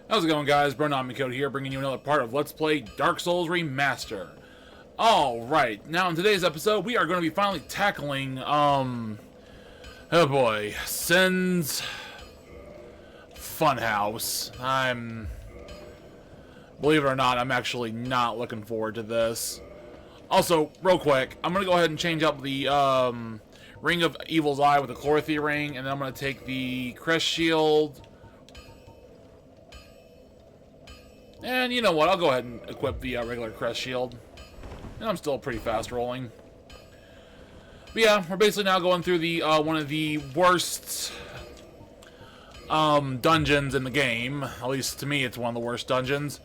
How's it going, guys? Bronamicode here, bringing you another part of Let's Play Dark Souls Remaster. Alright, now in today's episode, we are going to be finally tackling, oh boy, Sin's Funhouse. Believe it or not, I'm actually not looking forward to this. Also, real quick, I'm going to go ahead and change up the, Ring of Evil's Eye with the Chlorothy Ring, and then I'm going to take the Crest Shield. And you know what, I'll go ahead and equip the regular Crest Shield. And I'm still pretty fast rolling. But yeah, we're basically now going through the one of the worst dungeons in the game. At least to me, it's one of the worst dungeons.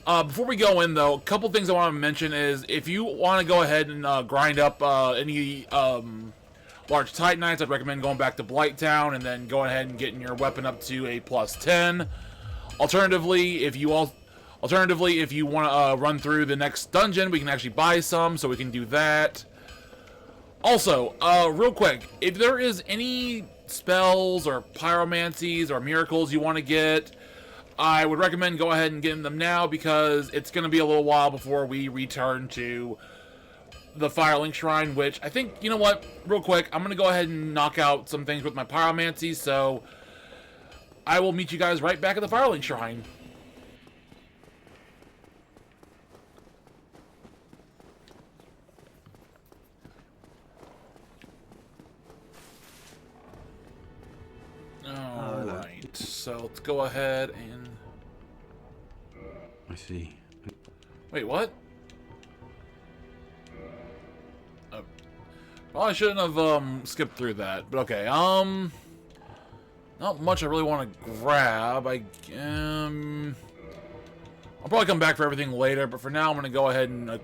Before we go in, though, a couple things I want to mention is if you want to go ahead and grind up any large Titanites, I'd recommend going back to Blighttown and then going ahead and getting your weapon up to a +10. Alternatively, if you want to run through the next dungeon, we can actually buy some, so we can do that. Also, real quick, if there is any spells or pyromancies or miracles you want to get, I would recommend go ahead and getting them now, because it's going to be a little while before we return to the Firelink Shrine, which I think, you know what, real quick, I'm going to go ahead and knock out some things with my pyromancies, so I will meet you guys right back at the Firelink Shrine. Alright, so let's go ahead and... I see. Wait, what? Well, I shouldn't have skipped through that, but okay, not much I really want to grab. I'll probably come back for everything later, but for now I'm going to go ahead and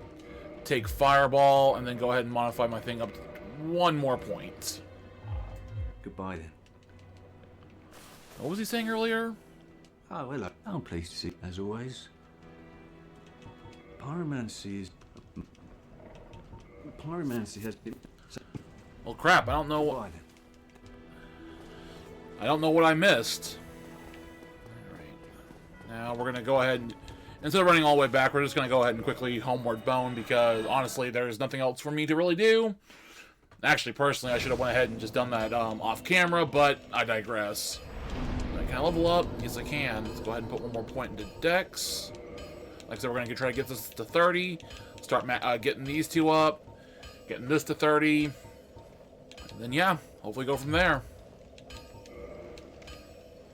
take Fireball, and then go ahead and modify my thing up to one more point. Goodbye then. What was he saying earlier? Oh, hello. I'm pleased to see you, as always. Pyromancy has been... Well, crap, I don't know what... Goodbye then. I don't know what I missed. Alright. Now we're going to go ahead and... Instead of running all the way back, we're just going to go ahead and quickly homeward bone, because honestly, there's nothing else for me to really do. Actually, personally, I should have went ahead and just done that off camera, but I digress. Can I level up? Yes, I can. Let's go ahead and put one more point into Dex. Like I said, we're going to try to get this to 30. Start getting these two up. Getting this to 30. And then, yeah, hopefully go from there.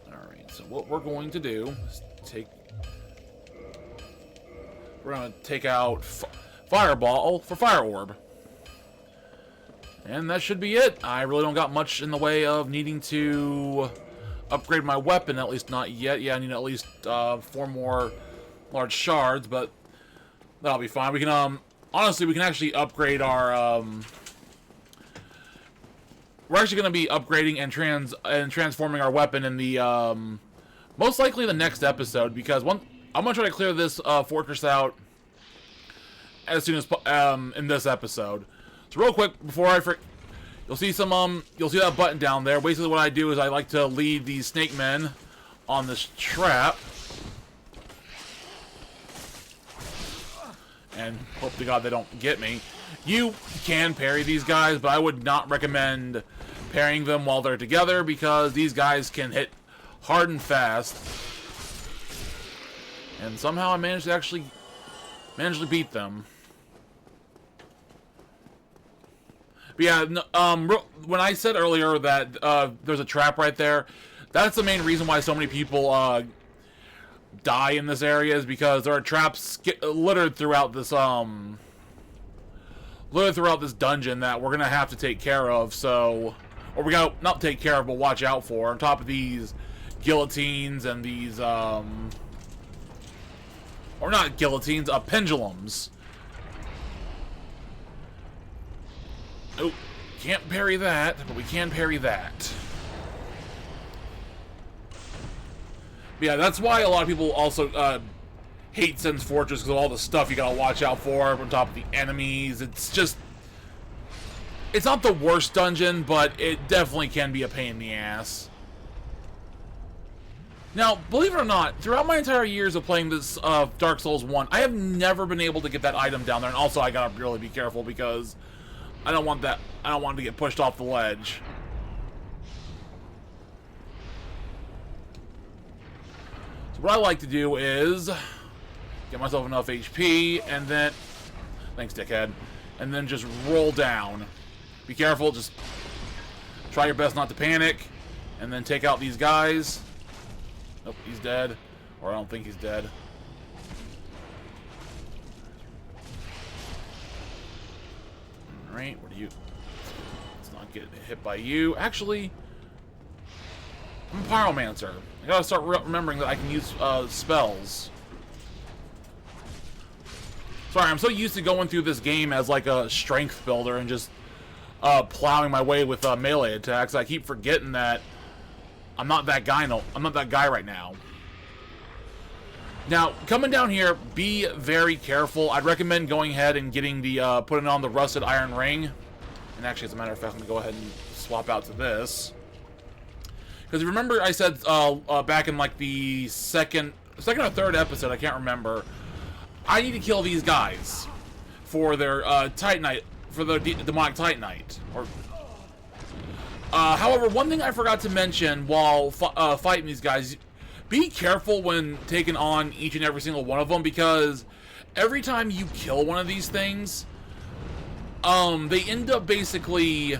Alright, so what we're going to do is we're going to take out Fireball for Fire Orb. And that should be it. I really don't got much in the way of needing to upgrade my weapon, at least not yet. Yeah, I need at least 4 more large shards, but that'll be fine. We can, honestly, we can actually upgrade our, we're actually going to be upgrading and transforming our weapon in the, most likely the next episode, because I'm going to try to clear this, fortress out as soon as, in this episode. So real quick, before I you'll see that button down there. Basically what I do is I like to lead these snake men on this trap. And hope to God they don't get me. You can parry these guys, but I would not recommend parrying them while they're together, because these guys can hit hard and fast. And somehow I managed to beat them. But yeah, when I said earlier that there's a trap right there, that's the main reason why so many people die in this area, is because there are traps littered throughout this dungeon that we're gonna have to take care of. So, or we gotta not take care of, but watch out for. On top of these guillotines and these or not guillotines, pendulums. Oh, can't parry that, but we can parry that. But yeah, that's why a lot of people also hate Sin's Fortress, because of all the stuff you gotta watch out for on top of the enemies. It's just... It's not the worst dungeon, but it definitely can be a pain in the ass. Now, believe it or not, throughout my entire years of playing this Dark Souls 1, I have never been able to get that item down there. And also, I gotta really be careful because I don't want that. I don't want to get pushed off the ledge. So what I like to do is get myself enough HP, and then, thanks, dickhead, and then just roll down. Be careful. Just try your best not to panic, and then take out these guys. Nope, he's dead. Or I don't think he's dead. Alright, what do you... Let's not get hit by you. Actually, I'm a pyromancer. I gotta start remembering that I can use spells. Sorry, I'm so used to going through this game as like a strength builder and just plowing my way with melee attacks. I keep forgetting that I'm not that guy. No, I'm not that guy right now. Now, coming down here, be very careful. I'd recommend going ahead and getting the putting on the rusted iron ring. And actually, as a matter of fact, I'm gonna go ahead and swap out to this. Because remember, I said back in like the second or third episode, I can't remember. I need to kill these guys for their Titanite, for the demonic Titanite. Or however, one thing I forgot to mention while fighting these guys, be careful when taking on each and every single one of them, because every time you kill one of these things, they end up basically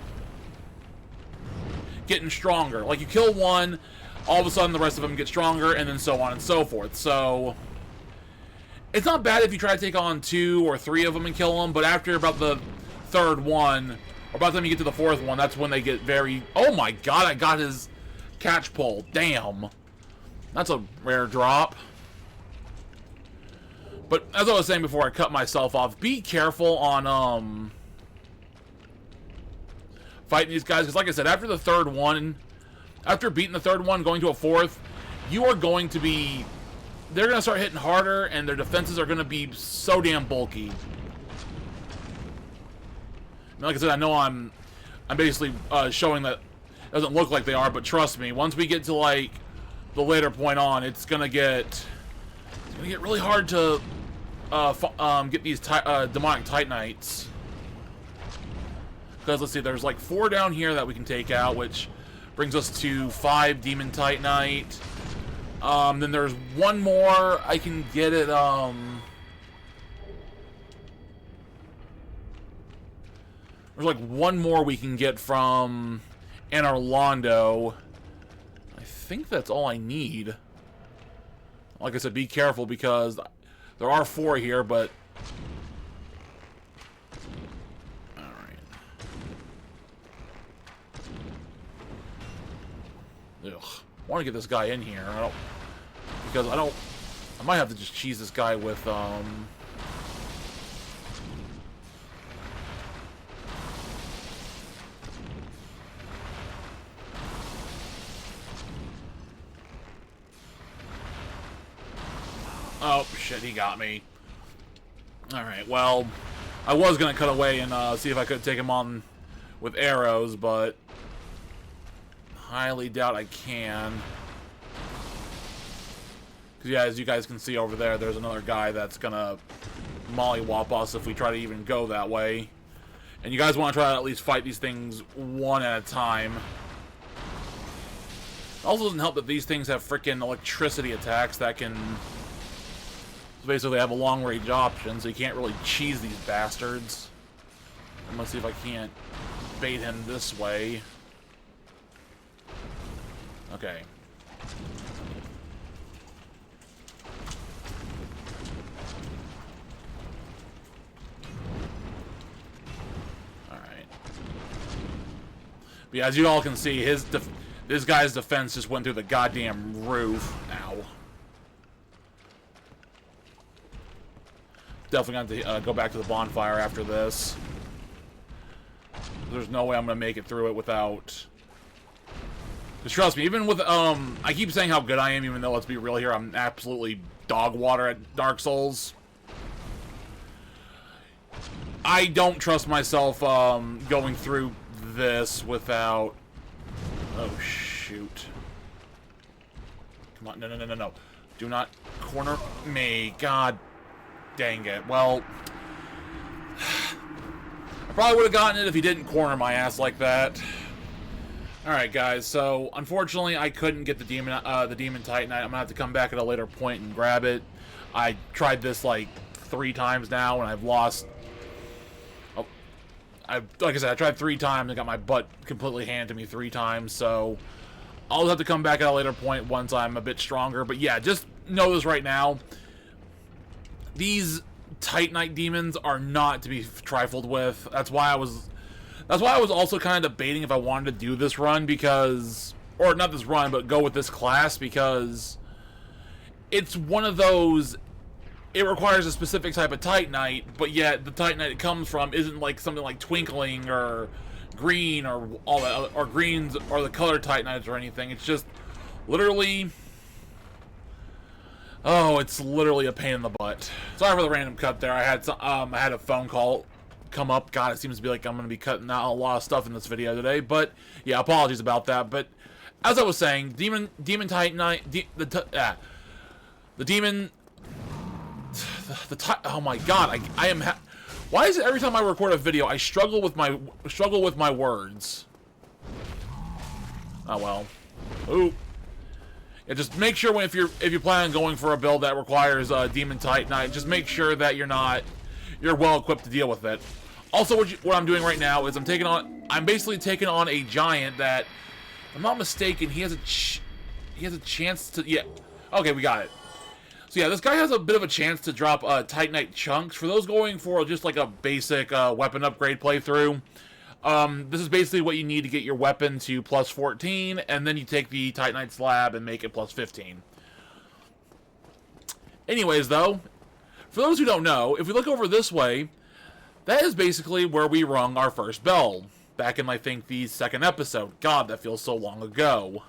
getting stronger. Like, you kill one, all of a sudden the rest of them get stronger, and then so on and so forth. So it's not bad if you try to take on 2 or 3 of them and kill them, but after about the third one, or by the time you get to the fourth one, that's when they get very... Oh my god, I got his catch pole. Damn. That's a rare drop. But as I was saying before I cut myself off, be careful on fighting these guys, because like I said, after the third one, after beating the third one, going to a fourth, you are going to be... They're going to start hitting harder, and their defenses are going to be so damn bulky. And like I said, I know I'm basically showing that it doesn't look like they are, but trust me, once we get to like the later point on, it's gonna get really hard to get these demonic Titanites. Because let's see, there's like 4 down here that we can take out, which brings us to 5 demon Titanite. Then there's one more I can get it. There's like one more we can get from Orlando. I think that's all I need. Like I said, be careful because there are 4 here, but... Alright. Ugh. I want to get this guy in here. I might have to just cheese this guy with, Oh, shit, he got me. Alright, well, I was going to cut away and see if I could take him on with arrows, but highly doubt I can. Because, yeah, as you guys can see over there, there's another guy that's going to mollywop us if we try to even go that way. And you guys want to try to at least fight these things one at a time. It also doesn't help that these things have freaking electricity attacks that can... basically have a long-range option, so you can't really cheese these bastards. I'm gonna see if I can't bait him this way. Okay. Alright. But yeah, as you all can see, this guy's defense just went through the goddamn roof. Ow. Definitely going to go back to the bonfire after this. There's no way I'm going to make it through it without... Because trust me, even with... I keep saying how good I am, even though, let's be real here, I'm absolutely dog water at Dark Souls. I don't trust myself going through this without... Oh, shoot. Come on, no. Do not corner me. God dang it. Well, I probably would have gotten it if he didn't corner my ass like that. Alright, guys, so unfortunately I couldn't get the demon Titanite. I'm gonna have to come back at a later point and grab it. I tried this like 3 times now, and I've lost. Oh, like I said, I tried 3 times and got my butt completely handed to me 3 times. So I'll have to come back at a later point once I'm a bit stronger. But yeah, just know this right now: these Titanite demons are not to be trifled with. That's why I was also kind of debating if I wanted to do this run, because, or not this run, but go with this class, because it's one of those, it requires a specific type of Titanite, but yet the Titanite it comes from isn't like something like Twinkling or Green or all that, or Greens or the colored Titanites or anything. It's just literally, oh, it's literally a pain in the butt. Sorry for the random cut there. I had a phone call come up. God, it seems to be like I'm going to be cutting out a lot of stuff in this video today, but yeah, apologies about that. But as I was saying, Demon Titanite, oh my God, I am. Why is it every time I record a video I struggle with my words? Oh well. Ooh. Yeah, just make sure if you plan on going for a build that requires Demon Titanite, just make sure that you're well equipped to deal with it. Also, what I'm doing right now is I'm basically taking on a giant that, if I'm not mistaken, he has a chance to, yeah. Okay, we got it. So yeah, this guy has a bit of a chance to drop Titanite chunks. For those going for just like a basic weapon upgrade playthrough, this is basically what you need to get your weapon to plus 14, and then you take the Titanite slab and make it plus 15. Anyways, though, for those who don't know, if we look over this way, that is basically where we rung our first bell, back in, I think, the 2nd episode. God, that feels so long ago.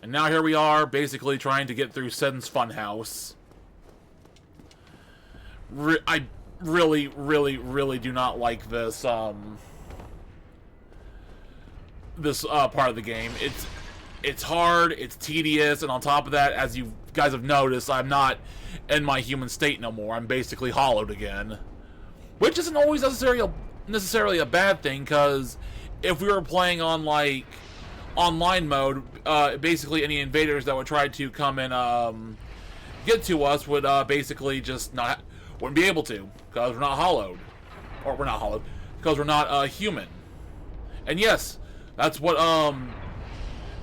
And now here we are, basically trying to get through Sen's Funhouse. I really do not like this, part of the game. It's hard, it's tedious, and on top of that, as you guys have noticed, I'm not in my human state no more. I'm basically hollowed again. Which isn't always necessarily a bad thing, because if we were playing on, like, online mode, basically any invaders that would try to come and get to us would basically just wouldn't be able to, because we're not hollowed. Or we're not hollowed, because we're not human. And yes, that's what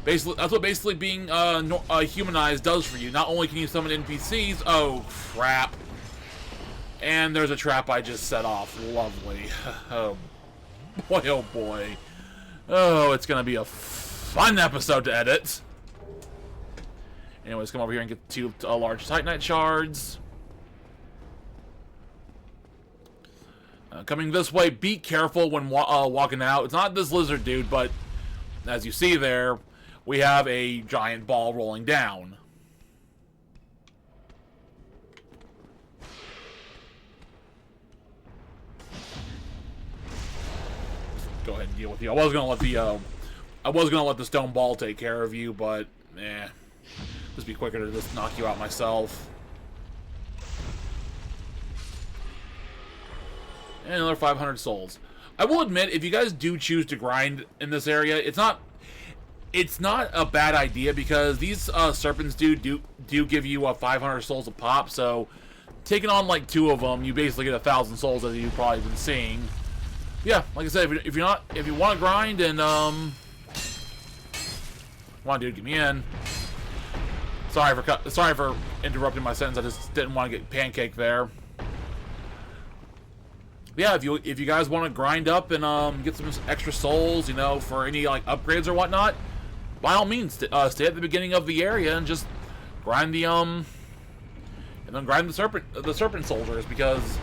basically being humanized does for you. Not only can you summon NPCs, oh crap. And there's a trap I just set off. Lovely. Oh boy, oh boy. Oh, it's gonna be a fun episode to edit. Anyways, come over here and get 2 large Titanite shards. Coming this way, be careful when walking out. It's not this lizard dude, but as you see there, we have a giant ball rolling down. Go ahead and deal with you. I was gonna let the stone ball take care of you, but just be quicker to just knock you out myself. And another 500 souls. I will admit, if you guys do choose to grind in this area, it's not a bad idea, because these serpents do give you 500 souls a pop. So taking on like 2 of them, you basically get 1,000 souls, as you've probably been seeing. Yeah, like I said, if you want to grind and come on, dude, get me in. Sorry for interrupting my sentence. I just didn't want to get pancaked there. Yeah, if you guys want to grind up and get some extra souls, you know, for any like upgrades or whatnot, by all means, stay at the beginning of the area and just grind the serpent soldiers, because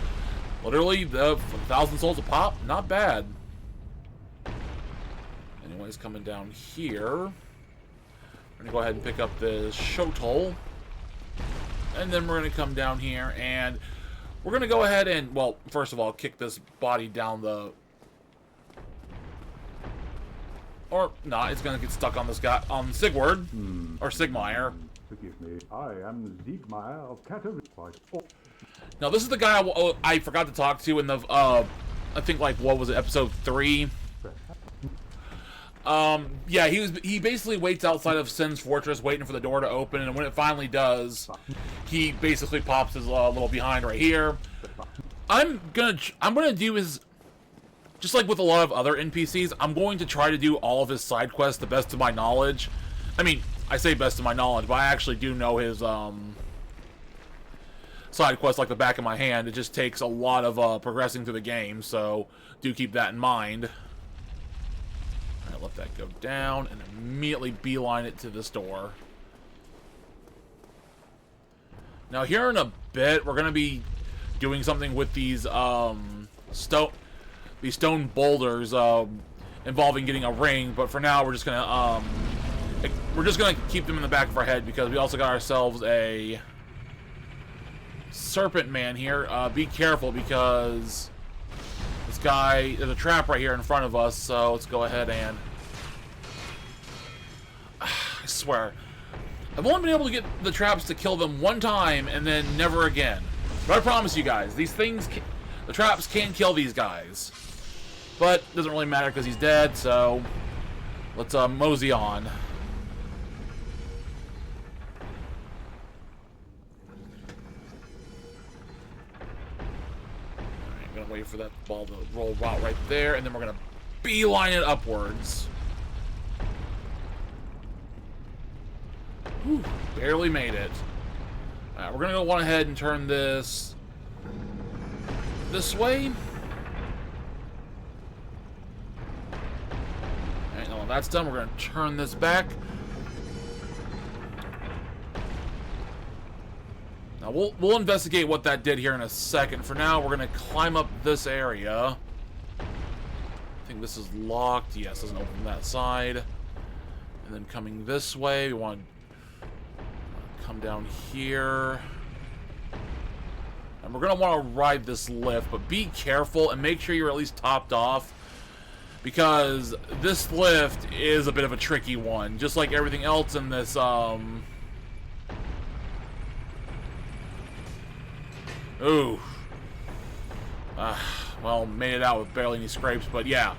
literally the 1,000 souls a pop, not bad. Anyways, coming down here, we're gonna go ahead and pick up the Shotol, and then we're gonna come down here and we're gonna go ahead and, well, first of all, kick this body down the Or not, it's gonna get stuck on this guy, on Sigward. Or Sigmire. Forgive me, I am Siegmeyer of Katowice. Now, this is the guy I forgot to talk to in the, I think, like, what was it, episode 3? Yeah, he basically waits outside of Sin's fortress waiting for the door to open, and when it finally does, he basically pops his little behind right here. I'm gonna do his, just like with a lot of other NPCs, I'm going to try to do all of his side quests the best of my knowledge. I mean, I say best of my knowledge, but I actually do know his, side quests like the back of my hand. It just takes a lot of, progressing through the game, so do keep that in mind. Alright, let that go down, and immediately beeline it to this door. Now, here in a bit, we're gonna be doing something with these, stone boulders, involving getting a ring, but for now, we're just gonna keep them in the back of our head, because we also got ourselves a serpent man here. Be careful, because this guy, there's a trap right here in front of us, so let's go ahead and... I swear, I've only been able to get the traps to kill them one time, and then never again. But I promise you guys, these things, the traps can kill these guys. But it doesn't really matter because he's dead, so let's mosey on. Alright, gonna wait for that ball to roll out right there, and then we're gonna beeline it upwards. Whew, barely made it. Alright, we're gonna go on ahead and turn this way. Alright, now when that's done, we're gonna turn this back. Now we'll investigate what that did here in a second. For now, we're gonna climb up this area. I think this is locked. Yes, doesn't open that side. And then coming this way, we want to come down here. And we're going to want to ride this lift, but be careful and make sure you're at least topped off, because this lift is a bit of a tricky one, just like everything else in this, ooh. Well, made it out with barely any scrapes, but yeah.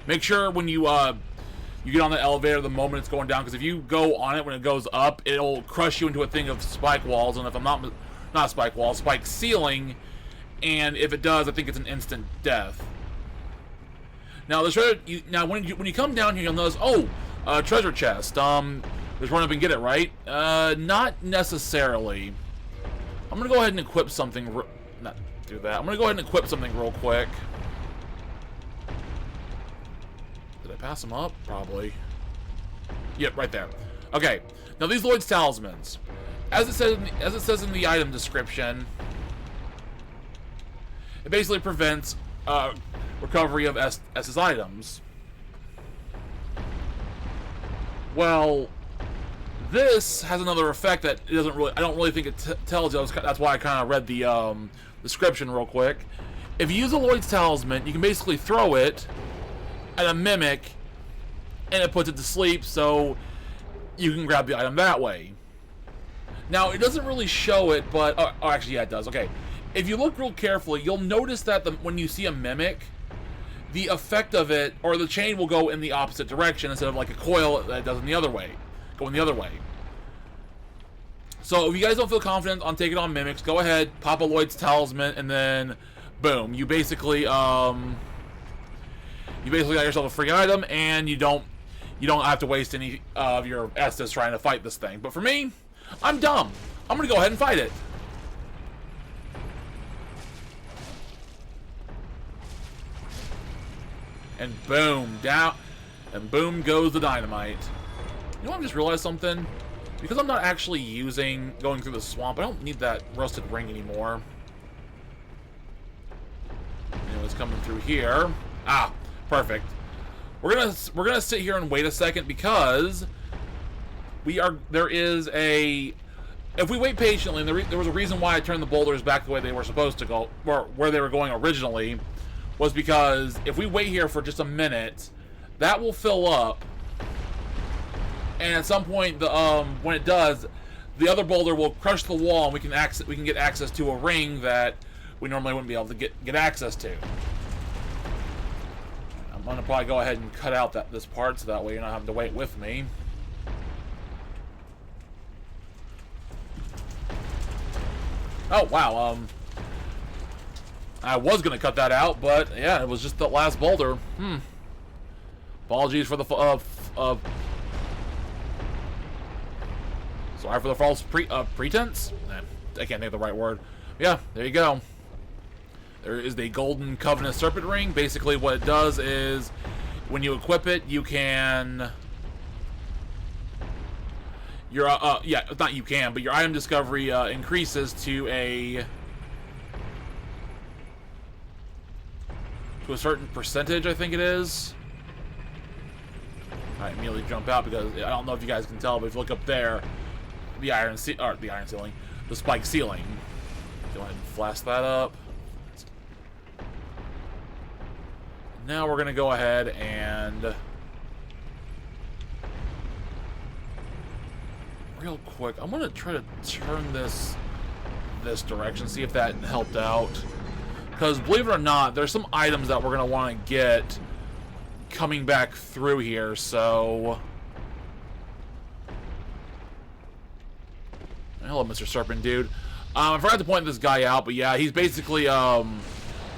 Make sure when you get on the elevator the moment it's going down, because if you go on it when it goes up, it'll crush you into a thing of spike walls, and if I'm not spike walls, spike ceiling, and if it does, I think it's an instant death. Now, when you come down here, you'll notice, treasure chest. Just run up and get it, right? Not necessarily. I'm gonna go ahead and equip something. Not do that. I'm gonna go ahead and equip something real quick. Did I pass them up? Probably. Yep, right there. Okay. Now these Lloyd's talismans, as it says in the item description, it basically prevents recovery of SS items. Well, this has another effect that it doesn't really. I don't really think it tells you. That's why I kind of read the description real quick. If you use a Lloyd's talisman, you can basically throw it at a mimic, and it puts it to sleep, so you can grab the item that way. Now, it doesn't really show it, but actually, yeah, it does. Okay, if you look real carefully, you'll notice that when you see a mimic, the effect of it, or the chain, will go in the opposite direction instead of like a coil that does in the other way. Going the other way. So if you guys don't feel confident on taking on mimics, go ahead, pop a Lloyd's talisman, and then boom, you basically got yourself a free item, and you don't have to waste any of your Estus trying to fight this thing. But for me, I'm dumb. I'm gonna go ahead and fight it. And boom, down, and boom goes the dynamite. You know what, I just realized something? Because I'm not actually going through the swamp, I don't need that rusted ring anymore. Anyways, coming through here. Ah, perfect. We're gonna sit here and wait a second, because there is a... If we wait patiently, and there was a reason why I turned the boulders back the way they were supposed to go, or where they were going originally, was because if we wait here for just a minute, that will fill up, And at some point, when it does, the other boulder will crush the wall, and we can get access to a ring that we normally wouldn't be able to get access to. I'm gonna probably go ahead and cut out this part so that way you're not having to wait with me. Oh wow, I was gonna cut that out, but yeah, it was just the last boulder. Apologies for the sorry for the false pretense. I can't think of the right word. Yeah, there you go. There is the Golden Covenant Serpent Ring. Basically, what it does is, when you equip it, you can. Your yeah, not you can, but your item discovery increases to a certain percentage, I think it is. I immediately jump out because I don't know if you guys can tell, but if you look up there, the iron ceiling, the spike ceiling. Go ahead and flash that up. Now we're gonna go ahead and real quick, I'm gonna try to turn this direction, see if that helped out. Because believe it or not, there's some items that we're gonna want to get coming back through here. So, hello, Mr. Serpent Dude. I forgot to point this guy out, but yeah, he's basically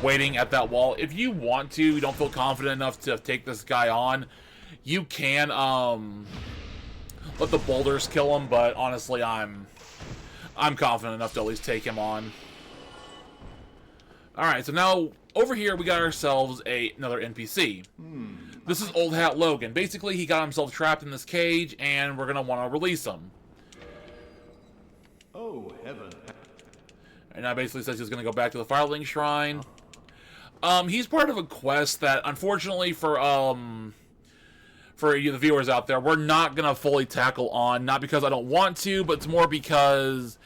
waiting at that wall. If you want to, you don't feel confident enough to take this guy on, you can let the boulders kill him, but honestly, I'm confident enough to at least take him on. Alright, so now over here we got ourselves another NPC. This is Old Hat Logan. Basically, he got himself trapped in this cage, and we're gonna want to release him. Oh, heaven. And now basically says he's gonna go back to the Firelink Shrine. He's part of a quest that, unfortunately for you, the viewers out there, we're not gonna fully tackle on. Not because I don't want to, but it's more because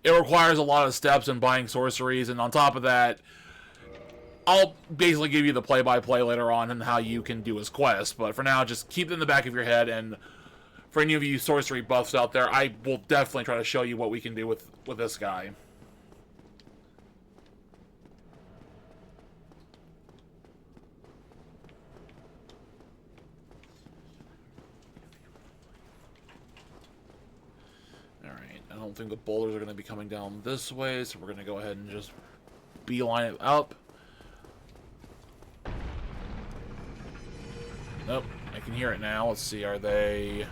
it requires a lot of steps in buying sorceries, and on top of that, I'll basically give you the play-by-play later on and how you can do his quest. But for now, just keep it in the back of your head, and for any of you sorcery buffs out there, I will definitely try to show you what we can do with this guy. I don't think the boulders are going to be coming down this way, so we're going to go ahead and just beeline it up. Nope, I can hear it now. Let's see, are they...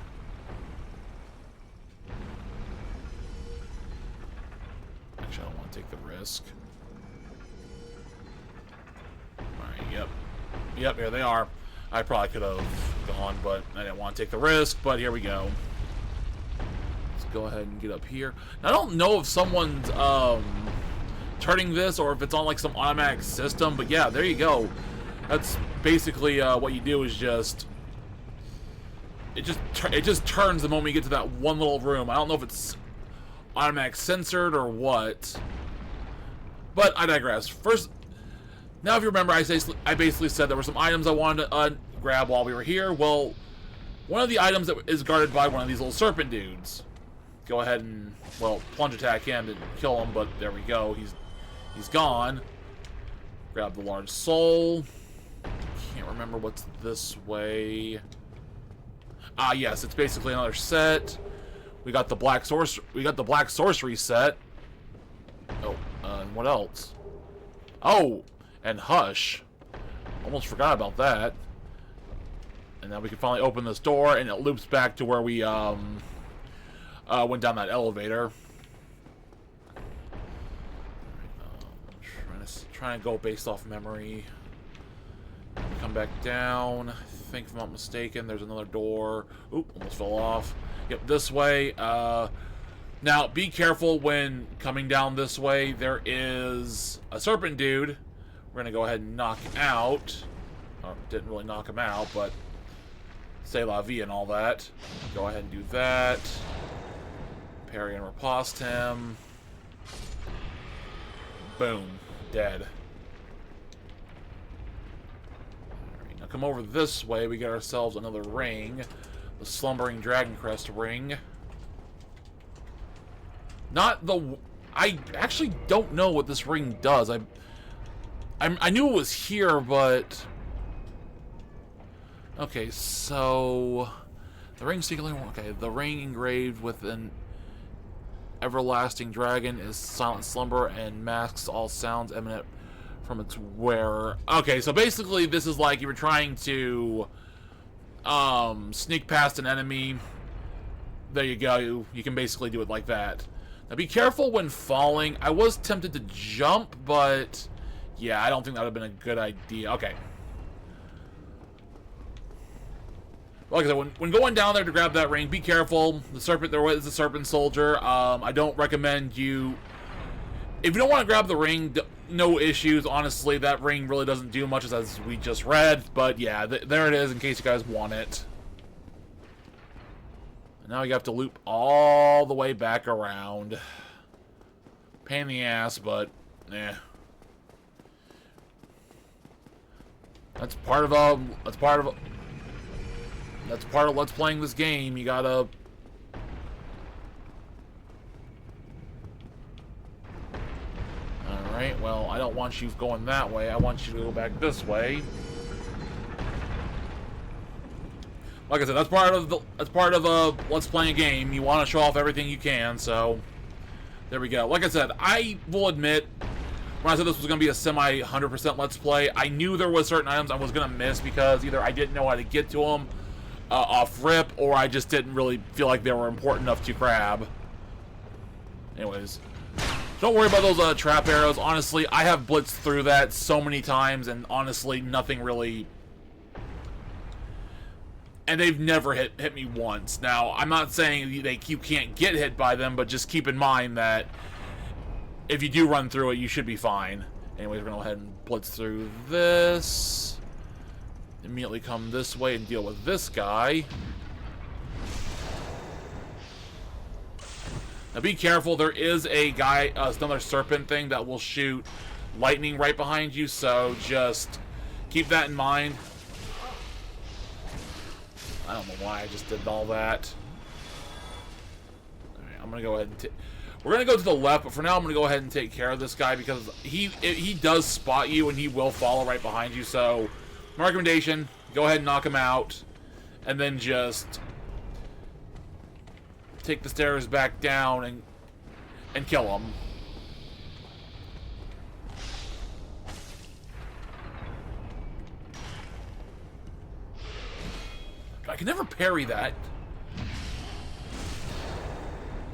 Actually, I don't want to take the risk. Alright, yep. Yep, here they are. I probably could have gone, but I didn't want to take the risk, but here we go. Go ahead and get up here. Now, I don't know if someone's turning this or if it's on like some automatic system, but yeah, there you go. That's basically what you do is just it just turns the moment you get to that one little room. I don't know if it's automatic censored or what, but I digress. First, now if you remember, I basically said there were some items I wanted to grab while we were here. Well, one of the items that is guarded by one of these little serpent dudes. Go ahead and, well, plunge attack him to kill him, but there we go. He's gone. Grab the large soul. Can't remember what's this way. Ah, yes, it's basically another set. We got the black sorcery set. Oh, and what else? Oh, and Hush. Almost forgot about that. And now we can finally open this door, and it loops back to where we went down that elevator. Trying to go based off memory. Come back down. I think, if I'm not mistaken, there's another door. Oop, almost fell off. Yep, this way. Now, be careful when coming down this way. There is a serpent dude. We're gonna go ahead and knock out. Oh, didn't really knock him out, but c'est la vie and all that. Go ahead and do that. Parry and riposte him. Boom. Dead. Alright, now come over this way. We get ourselves another ring. The Slumbering Dragon Crest ring. Not the... I actually don't know what this ring does. I knew it was here, but... Okay, so... The ring secretly... Okay, the ring engraved with an everlasting dragon is silent slumber and masks all sounds emanate from its wearer. Okay, so basically this is like you were trying to sneak past an enemy. There you go. You can basically do it like that. Now be careful when falling. I was tempted to jump, but yeah, I don't think that would have been a good idea. Okay. Like I said, when going down there to grab that ring, be careful. The serpent, there is a serpent soldier. I don't recommend you... If you don't want to grab the ring, no issues. Honestly, that ring really doesn't do much as we just read. But yeah, there it is in case you guys want it. And now you have to loop all the way back around. Pain in the ass, but eh. That's part of Let's playing this game. You gotta... Alright, well, I don't want you going that way. I want you to go back this way. Like I said, that's part of let's play a game. You want to show off everything you can, so... There we go. Like I said, I will admit, when I said this was going to be a semi 100% let's play, I knew there was certain items I was going to miss because either I didn't know how to get to them off rip, or I just didn't really feel like they were important enough to grab. Anyways, don't worry about those trap arrows. Honestly, I have blitzed through that so many times, and honestly, nothing really... And they've never hit me once. Now, I'm not saying you can't get hit by them, but just keep in mind that if you do run through it, you should be fine. Anyways, we're going to go ahead and blitz through this. Immediately come this way and deal with this guy. Now be careful, there is a guy, another serpent thing that will shoot lightning right behind you, so just keep that in mind. I don't know why I just did all that. Alright, I'm gonna go ahead and we're gonna go to the left, but for now I'm gonna go ahead and take care of this guy because he does spot you and he will follow right behind you, so my recommendation, go ahead and knock him out, and then just take the stairs back down and kill him. I can never parry that.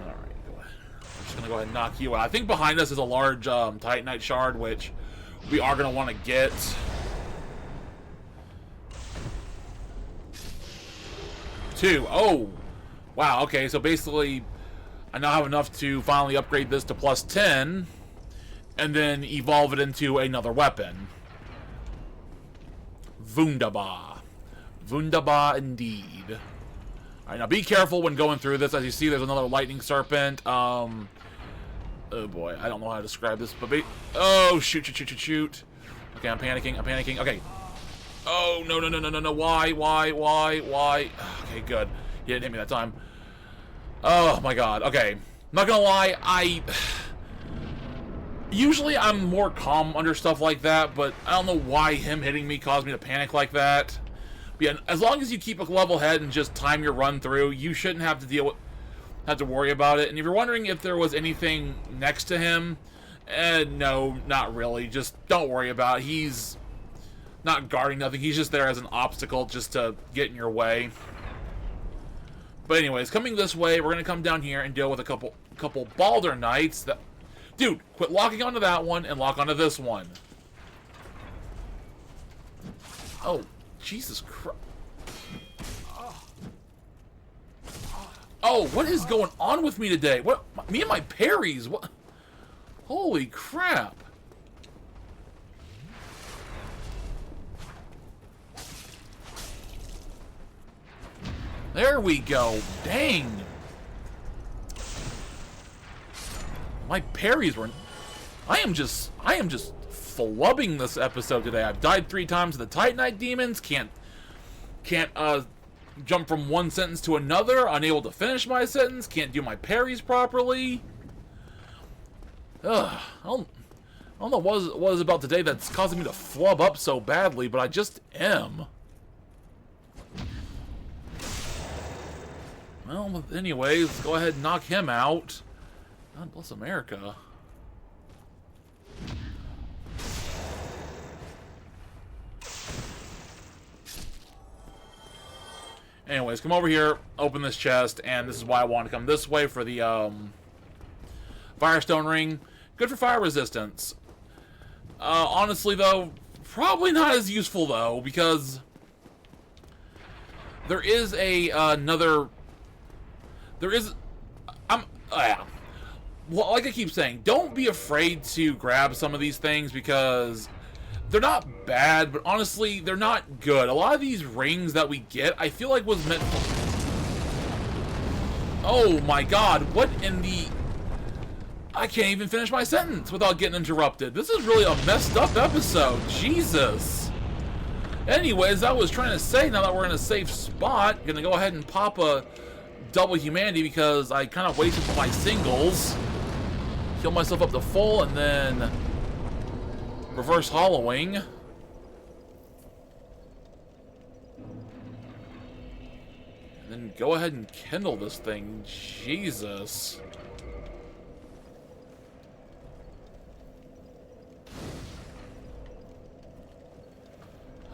Alright, go ahead. I'm just gonna go ahead and knock you out. I think behind us is a large Titanite shard, which we are gonna want to get. Two. Oh! Wow, okay, so basically I now have enough to finally upgrade this to plus 10 and then evolve it into another weapon. Wunderbar. Wunderbar indeed. Alright, now be careful when going through this. As you see, there's another lightning serpent. Oh boy, I don't know how to describe this, but oh, shoot. Okay, I'm panicking. Okay. Oh, no. Why? Okay, good. He didn't hit me that time. Oh my god. Okay. Not gonna lie, usually I'm more calm under stuff like that, but I don't know why him hitting me caused me to panic like that. But yeah, as long as you keep a level head and just time your run through, you shouldn't have to worry about it. And if you're wondering if there was anything next to him, no, not really. Just don't worry about it. He's not guarding nothing. He's just there as an obstacle just to get in your way. But anyways, coming this way, we're gonna come down here and deal with a couple Balder Knights. That, dude, quit locking onto that one and lock onto this one. Oh, Jesus Christ! Oh, what is going on with me today? What? Me and my parries? What? Holy crap! There we go. Dang. My parries were... I am just flubbing this episode today. I've died 3 times to the Titanite demons. Can't jump from one sentence to another, unable to finish my sentence, can't do my parries properly. Ugh, I don't know what is about today that's causing me to flub up so badly, but I just am. Well, anyways, let's go ahead and knock him out. God bless America. Anyways, come over here, open this chest, and this is why I want to come this way for the Firestone Ring. Good for fire resistance. Honestly, though, probably not as useful, though, because there is well, like I keep saying, don't be afraid to grab some of these things because they're not bad, but honestly, they're not good. A lot of these rings that we get, I feel like was meant for... Oh my god, what in the... I can't even finish my sentence without getting interrupted. This is really a messed up episode. Jesus. Anyways, I was trying to say, now that we're in a safe spot, gonna go ahead and pop a double humanity because I kind of wasted my singles. Heal myself up to full, and then reverse hollowing. And then go ahead and kindle this thing. Jesus.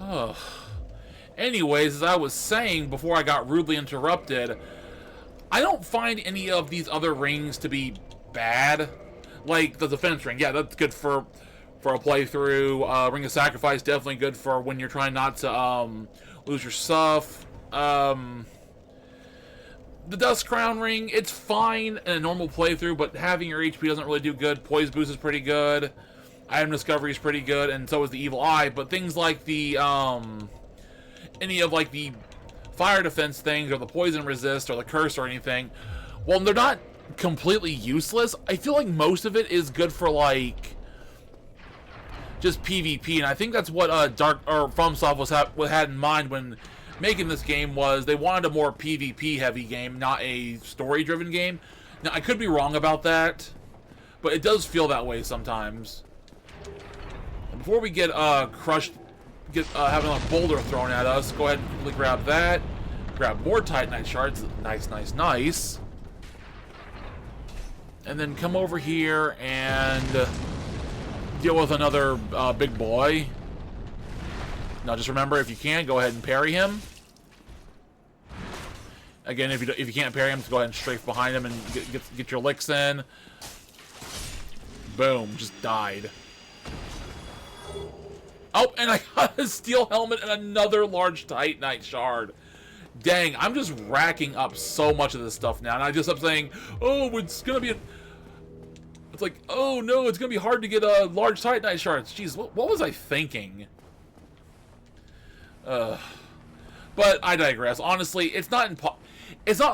Oh. Anyways, as I was saying before I got rudely interrupted, I don't find any of these other rings to be bad. Like the defense ring, yeah, that's good for a playthrough. Ring of Sacrifice, definitely good for when you're trying not to lose your stuff. The Dust Crown ring, it's fine in a normal playthrough, but having your HP doesn't really do good. Poise Boost is pretty good. Item Discovery is pretty good, and so is the Evil Eye. But things like the any of like the fire defense things, or the poison resist, or the curse, or anything, well, they're not completely useless. I feel like most of it is good for like just PvP, and I think that's what FromSoft had in mind when making this game. Was they wanted a more PvP heavy game, not a story driven game. Now I could be wrong about that, but it does feel that way sometimes. And before we get crushed, have another boulder thrown at us, go ahead and quickly grab that. Grab more Titanite shards. Nice, nice, nice. And then come over here and deal with another big boy. Now just remember, if you can, go ahead and parry him. Again, if you can't parry him, just go ahead and strafe behind him and get your licks in. Boom, just died. Oh, and I got a steel helmet and another large Titanite shard. Dang, I'm just racking up so much of this stuff now, and I just kept saying, oh, it's gonna be it's like, oh no, it's gonna be hard to get large Titanite shards. Jeez, what was I thinking? But I digress. Honestly, it's not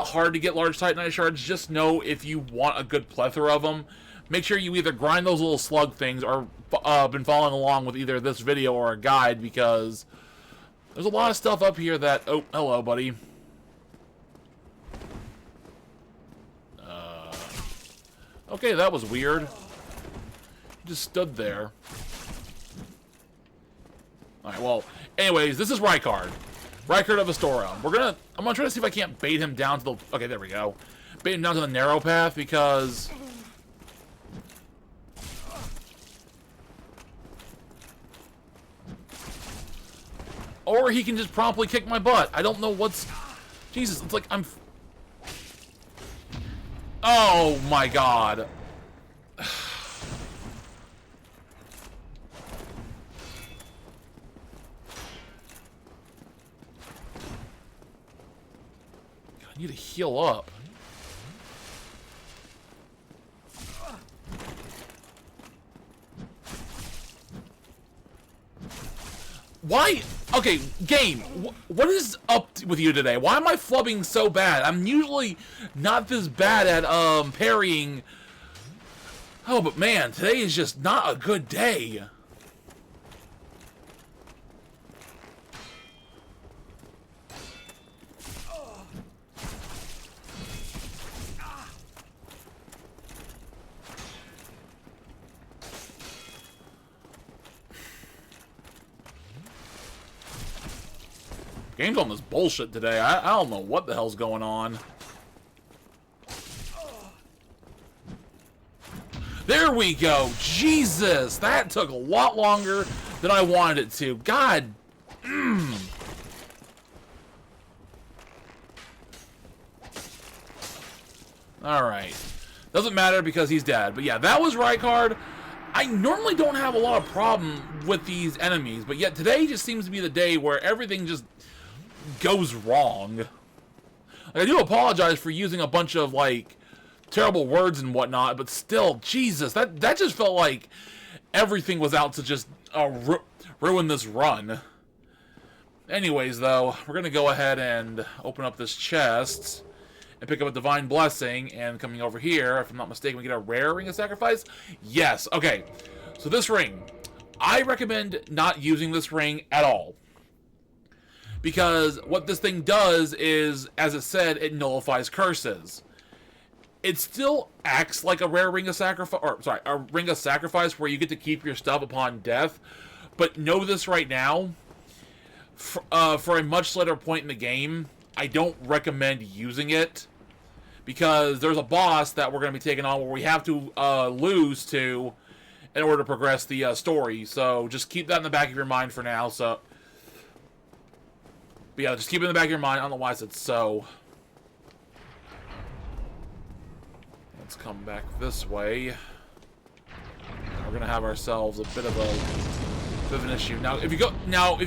hard to get large Titanite shards. Just know, if you want a good plethora of them, make sure you either grind those little slug things or been following along with either this video or a guide, because there's a lot of stuff up here that... Oh, hello, buddy. Okay, that was weird. He just stood there. Alright, well, anyways, this is Rykard. Rykard of Astoria. I'm gonna try to see if I can't bait him down to the... Okay, there we go. Bait him down to the narrow path, because... Or he can just promptly kick my butt. I don't know what's... Jesus, it's like I'm... Oh my god. God, I need to heal up. Why? Okay, game, what is up with you today? Why am I flubbing so bad? I'm usually not this bad at parrying. Oh, but man, today is just not a good day. Game's on this bullshit today. I don't know what the hell's going on. There we go. Jesus, that took a lot longer than I wanted it to. God. Alright. Doesn't matter because he's dead. But yeah, that was Rykard. I normally don't have a lot of problem with these enemies, but yet today just seems to be the day where everything just goes wrong. Like, I do apologize for using a bunch of, like, terrible words and whatnot, but still, Jesus, that just felt like everything was out to just ruin this run. Anyways, though, we're going to go ahead and open up this chest and pick up a Divine Blessing, and coming over here, if I'm not mistaken, we get a rare Ring of Sacrifice? Yes, okay. So this ring, I recommend not using this ring at all. Because what this thing does is, as it said, it nullifies curses. It still acts like a rare Ring of Sacrifice, or sorry, a Ring of Sacrifice where you get to keep your stuff upon death. But know this right now, for a much later point in the game, I don't recommend using it, because there's a boss that we're going to be taking on where we have to lose to in order to progress the story. So just keep that in the back of your mind for now. So, but yeah, just keep it in the back of your mind. I don't know why I said so. Let's come back this way. We're going to have ourselves a bit of an issue. Now, if you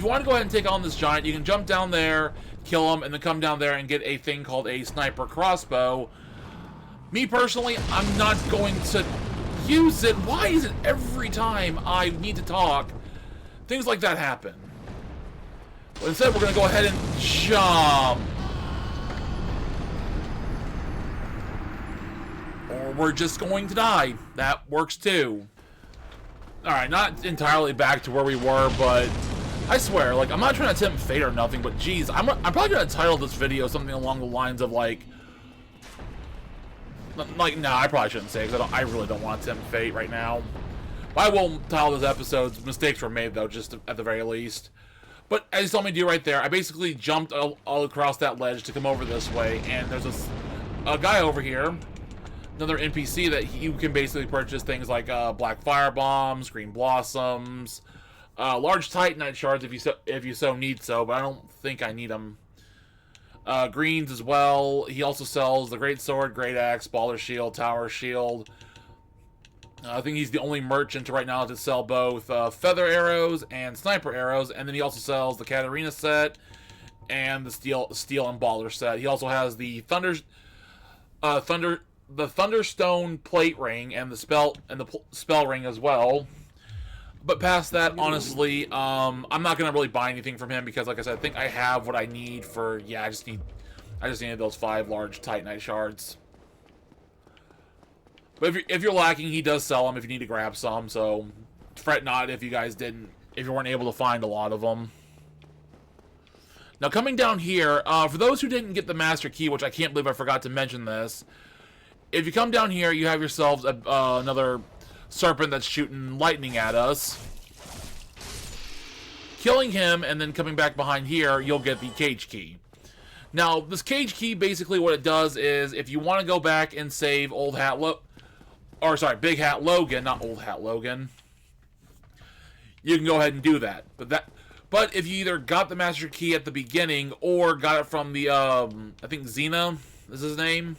want to go ahead and take on this giant, you can jump down there, kill him, and then come down there and get a thing called a sniper crossbow. Me personally, I'm not going to use it. Why is it every time I need to talk, things like that happen? But instead, we're going to go ahead and jump. Or we're just going to die. That works too. Alright, not entirely back to where we were, but I swear, like, I'm not trying to tempt fate or nothing, but geez, I'm probably going to title this video something along the lines of, like, no, I probably shouldn't say, because I really don't want to tempt fate right now. I won't title this episode, mistakes were made, though, just at the very least. But as you saw me do right there, I basically jumped all across that ledge to come over this way, and there's a guy over here, another NPC, that you can basically purchase things like black fire bombs, green blossoms, large titanite shards if you so need so, but I don't think I need them. Greens as well. He also sells the great sword, great axe, baller shield, tower shield. I think he's the only merchant right now to sell both feather arrows and sniper arrows, and then he also sells the Katarina set and the steel and baller set. He also has the Thunderstone plate ring and the spell ring as well. But past that, honestly, I'm not gonna really buy anything from him because, like I said, I think I have what I need for. Yeah, I just needed those 5 large titanite shards. But if you're lacking, he does sell them if you need to grab some. So fret not if you weren't able to find a lot of them. Now coming down here, for those who didn't get the master key, which I can't believe I forgot to mention this. If you come down here, you have yourselves another serpent that's shooting lightning at us. Killing him and then coming back behind here, you'll get the cage key. Now, this cage key, basically what it does is, if you want to go back and save Big Hat Logan, not Old Hat Logan, you can go ahead and do that. But if you either got the master key at the beginning or got it from the, I think Xena is his name,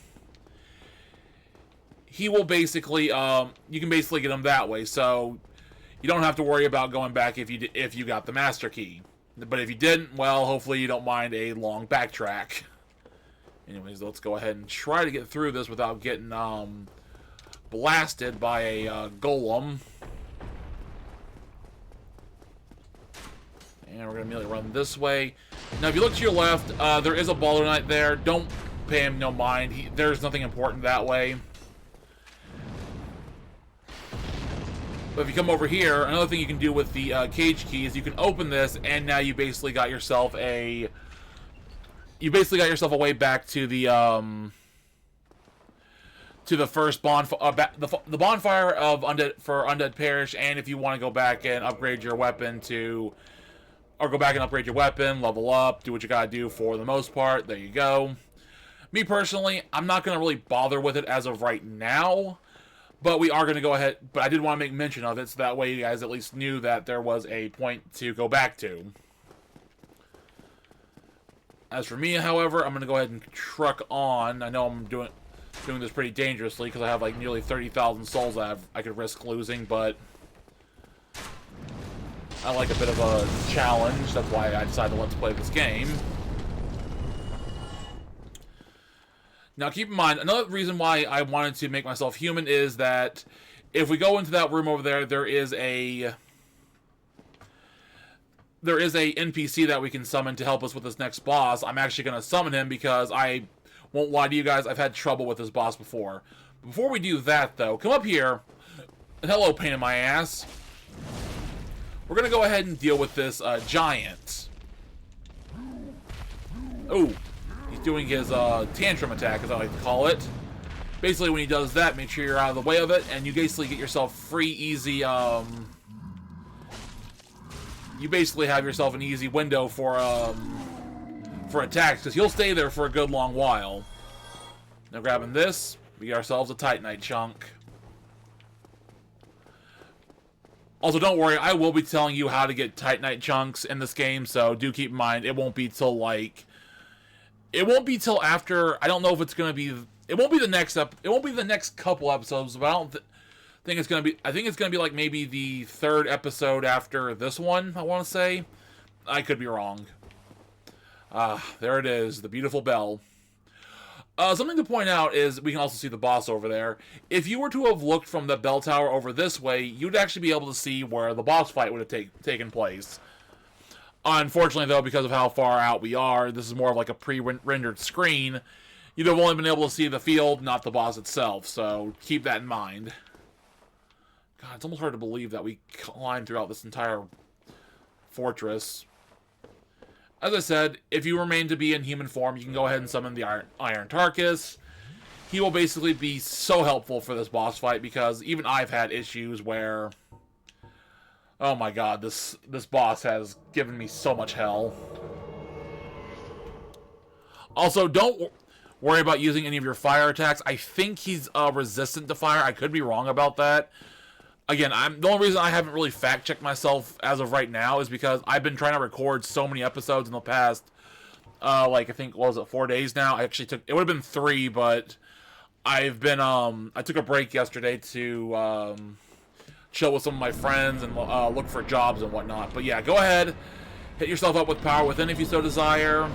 he will basically, you can basically get him that way, so you don't have to worry about going back if you got the master key. But if you didn't, well, hopefully you don't mind a long backtrack. Anyways, let's go ahead and try to get through this without getting blasted by a golem. And we're going to immediately run this way. Now, if you look to your left, there is a baller knight there. Don't pay him no mind. There's nothing important that way. But if you come over here, another thing you can do with the cage key is you can open this, and now you basically got yourself a way back to the first bonfire, the bonfire of Undead Parish, and if you want to go back and upgrade your weapon to or go back and upgrade your weapon, level up, do what you gotta do for the most part. There you go. Me personally, I'm not gonna really bother with it as of right now, but we are gonna go ahead. But I did want to make mention of it so that way you guys at least knew that there was a point to go back to. As for me, however, I'm gonna go ahead and truck on. I know I'm doing this pretty dangerously because I have like nearly 30,000 souls I could risk losing, but I like a bit of a challenge. That's why I decided to let's play this game. Now, keep in mind, another reason why I wanted to make myself human is that if we go into that room over there, there is a NPC that we can summon to help us with this next boss. I'm actually going to summon him because I won't lie to you guys, I've had trouble with this boss before. Before we do that, though, come up here. And hello, pain in my ass. We're going to go ahead and deal with this giant. Oh, he's doing his tantrum attack, as I like to call it. Basically, when he does that, make sure you're out of the way of it, and you basically get yourself free, easy, you basically have yourself an easy window for attacks, because he'll stay there for a good long while. Now grabbing this, we get ourselves a Titanite chunk. Also, don't worry, I will be telling you how to get Titanite chunks in this game, so do keep in mind, it won't be till, like... It won't be till after... I don't know if it's gonna be... It won't be the next it won't be the next couple episodes, but I don't think it's gonna be... I think it's gonna be, like, maybe the third episode after this one, I want to say. I could be wrong. There it is, the beautiful bell. Something to point out is we can also see the boss over there. If you were to have looked from the bell tower over this way, you'd actually be able to see where the boss fight would have taken place. Unfortunately, though, because of how far out we are, this is more of like a pre-rendered screen. You'd have only been able to see the field, not the boss itself, so keep that in mind. God, it's almost hard to believe that we climbed throughout this entire fortress. As I said, if you remain to be in human form, you can go ahead and summon the Iron Tarkus. He will basically be so helpful for this boss fight because even I've had issues where... Oh my god, this boss has given me so much hell. Also, don't worry about using any of your fire attacks. I think he's resistant to fire. I could be wrong about that. Again, the only reason I haven't really fact-checked myself as of right now is because I've been trying to record so many episodes in the past, like, I think, what was it, 4 days now? I actually it would have been 3, but I've been, I took a break yesterday to, chill with some of my friends and, look for jobs and whatnot. But yeah, go ahead, hit yourself up with Power Within if you so desire.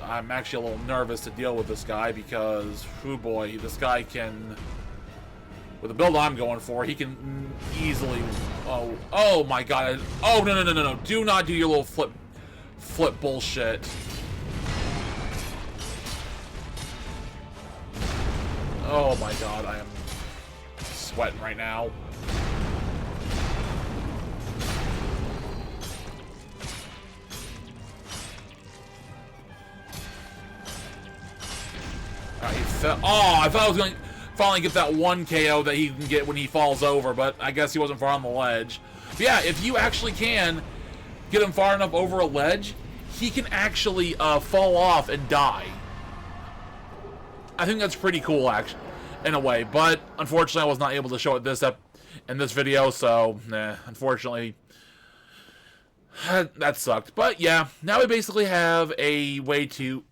I'm actually a little nervous to deal with this guy because, oh boy, this guy can, with the build I'm going for, he can easily, oh my god, oh no, do not do your little flip bullshit. Oh my god, I am sweating right now. He fell. Oh, I thought I was going to finally get that one KO that he can get when he falls over, but I guess he wasn't far on the ledge. But yeah, if you actually can get him far enough over a ledge, he can actually fall off and die. I think that's pretty cool, actually, in a way. But unfortunately, I was not able to show it in this video, so unfortunately, that sucked. But yeah, now we basically have a way to.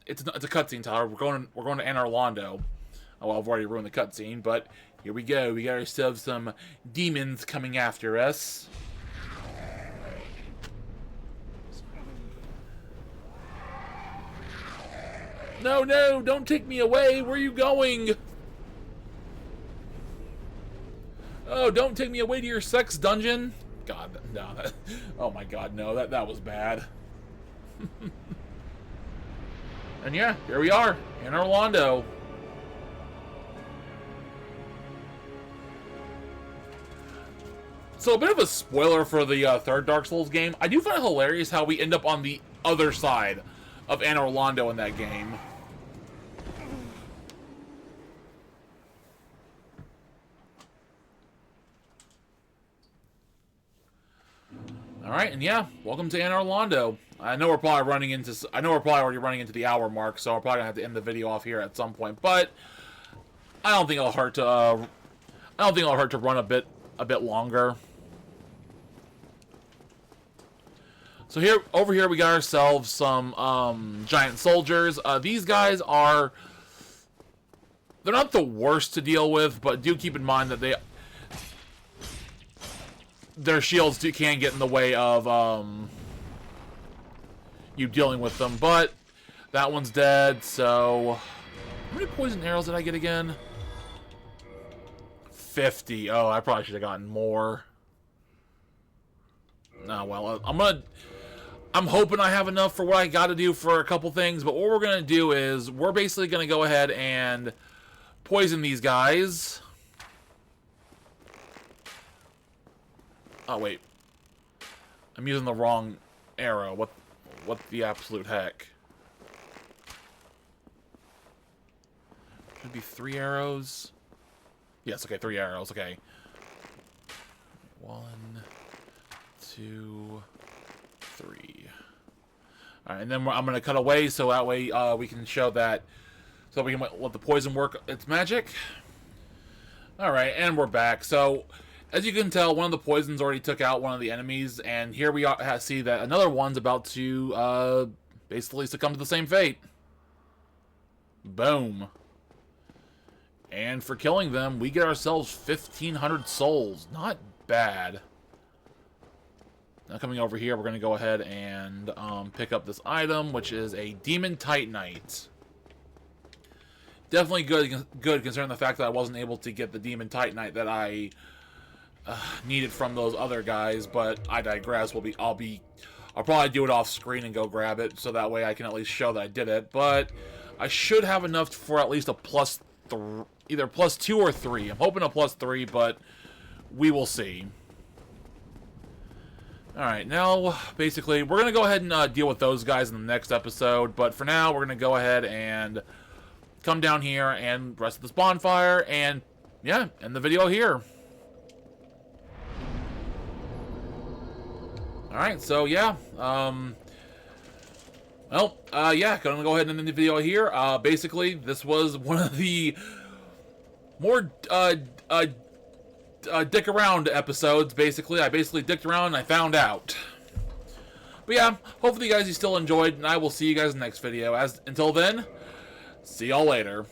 It's a cutscene, Tyler. We're going to Anor Londo. Oh, well, I've already ruined the cutscene, but here we go. We got ourselves some demons coming after us. No, don't take me away. Where are you going? Oh, don't take me away to your sex dungeon. God, no. Oh my God, no. That was bad. And yeah, here we are, in Anor Londo. So a bit of a spoiler for the third Dark Souls game. I do find it hilarious how we end up on the other side of Anor Londo in that game. Alright, and yeah, welcome to Anne Orlando. I know we're probably already running into the hour mark, so I'm probably gonna have to end the video off here at some point. But I don't think it'll hurt to run a bit longer. So over here we got ourselves some giant soldiers. These guys they're not the worst to deal with, but do keep in mind that their shields can get in the way of you dealing with them. But that one's dead. So how many poison arrows did I get again? 50. Oh, I probably should have gotten more. Oh, well, I'm hoping I have enough for what I got to do for a couple things, but what we're going to do is we're basically going to go ahead and poison these guys. Oh, wait. I'm using the wrong arrow. What the absolute heck? Should be 3 arrows. Yes, okay, 3 arrows, okay. 1, 2, 3. Alright, and then I'm going to cut away so that way we can show that, so we can let the poison work its magic. Alright, and we're back. So, as you can tell, one of the poisons already took out one of the enemies, and here we see that another one's about to basically succumb to the same fate. Boom. And for killing them, we get ourselves 1,500 souls. Not bad. Now coming over here, we're going to go ahead and pick up this item, which is a Demon Titanite. Definitely good considering the fact that I wasn't able to get the Demon Titanite that I needed from those other guys, but I digress. I'll probably do it off screen and go grab it, so that way I can at least show that I did it. But I should have enough for at least a either +2 or 3. I'm hoping a +3, but we will see. Alright, now, basically, we're going to go ahead and deal with those guys in the next episode, but for now, we're going to go ahead and come down here and rest of this bonfire, and, yeah, end the video here. Alright, so, yeah, yeah, gonna go ahead and end the video here. Basically, this was one of the more, dick around episodes, basically. I basically dicked around and I found out. But yeah, hopefully you guys still enjoyed, and I will see you guys in the next video. Until then, see y'all later.